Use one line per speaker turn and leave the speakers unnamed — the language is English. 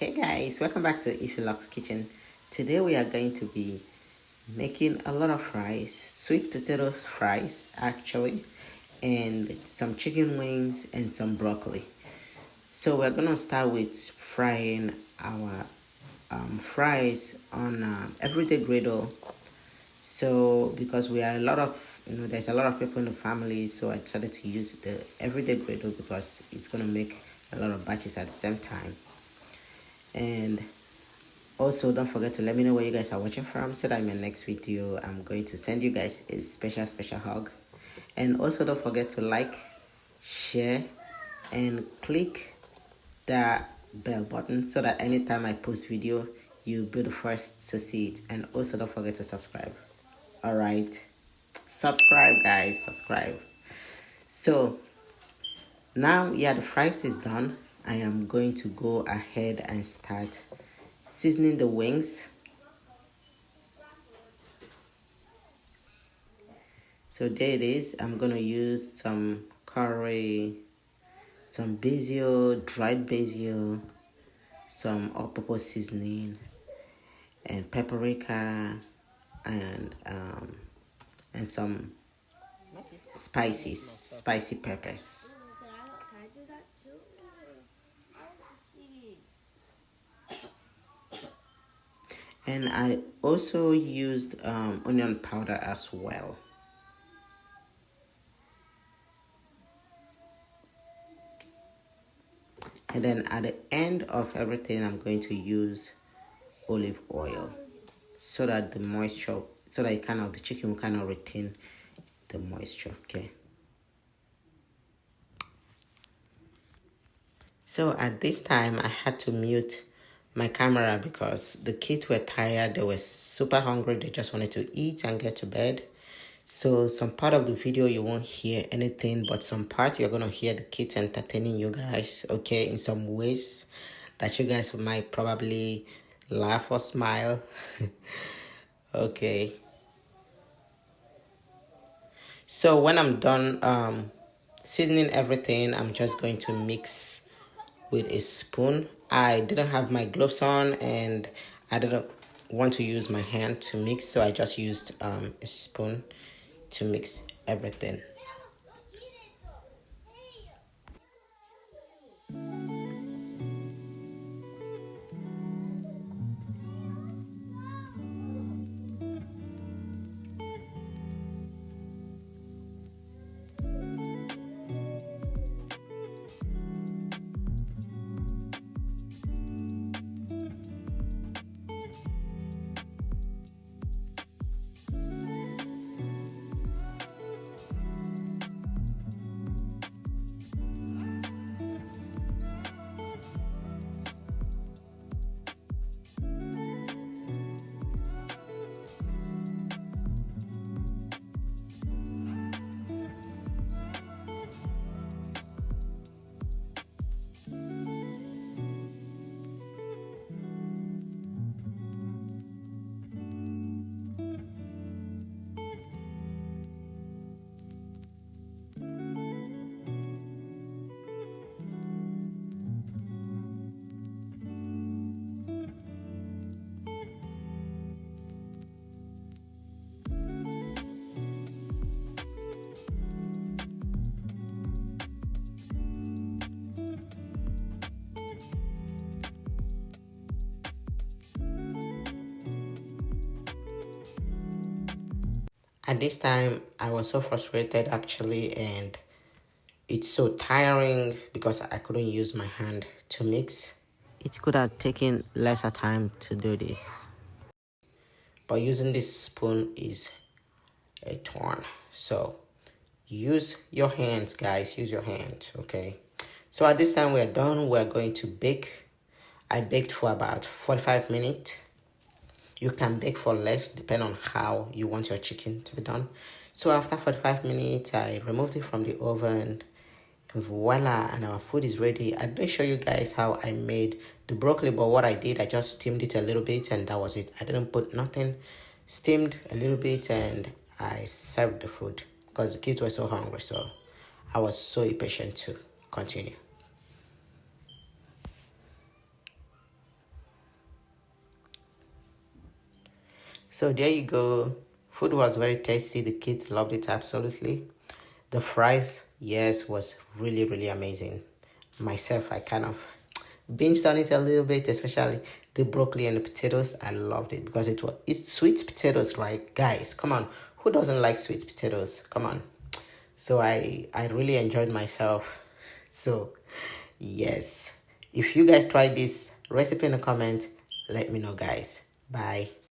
Hey guys, welcome back to Ifylux Kitchen. Today we are going to be making a lot of rice, sweet potato fries actually, and some chicken wings and some broccoli. So we're gonna start with frying our fries on everyday griddle. So because we are a lot of there's a lot of people in the family, so I decided to use the everyday griddle because it's gonna make a lot of batches at the same time. And also, don't forget to let me know where you guys are watching from so that in my next video, I'm going to send you guys a special hug. And also, don't forget to like, share, and click the bell button so that anytime I post video, you'll be the first to see it. And also, don't forget to subscribe. Alright, subscribe, guys, subscribe. So, now, yeah, the fries is done. I am going to go ahead and start seasoning the wings. So there it is. I'm gonna use some curry, some basil, dried basil, some all-purpose seasoning, and paprika, and some spicy peppers. And I also used onion powder as well. And then at the end of everything, I'm going to use olive oil so that the moisture, so that the chicken will kind of retain the moisture. Okay. So at this time, I had to mute my camera because the kids were tired. They were super hungry. They just wanted to eat and get to bed. So some part of the video you won't hear anything, but some part you're gonna hear the kids entertaining you guys, okay, in some ways that you guys might probably laugh or smile. Okay. So when I'm done seasoning everything, I'm just going to mix with a spoon. I didn't have my gloves on and I didn't want to use my hand to mix, so I just used a spoon to mix everything. At this time, I was so frustrated actually, and it's so tiring because I couldn't use my hand to mix. It could have taken lesser time to do this, but using this spoon is a torn. So use your hands, guys, use your hands, okay? So at this time we're done. We're going to bake. I baked for about 45 minutes. You can bake for less depending on how you want your chicken to be done. So after 45 minutes, I removed it from the oven. Voila, and our food is ready. I didn't show you guys how I made the broccoli, but what I did, I just steamed it a little bit and that was it. I didn't put nothing. Steamed a little bit and I served the food because the kids were so hungry. So I was so impatient to continue. So there you go. Food was very tasty. The kids loved it absolutely. The fries, yes, was really, really amazing. Myself, I kind of binged on it a little bit, especially the broccoli and the potatoes. I loved it because it's sweet potatoes, right? Guys, come on. Who doesn't like sweet potatoes? Come on. So I really enjoyed myself. So yes. If you guys try this recipe in the comment, let me know, guys. Bye.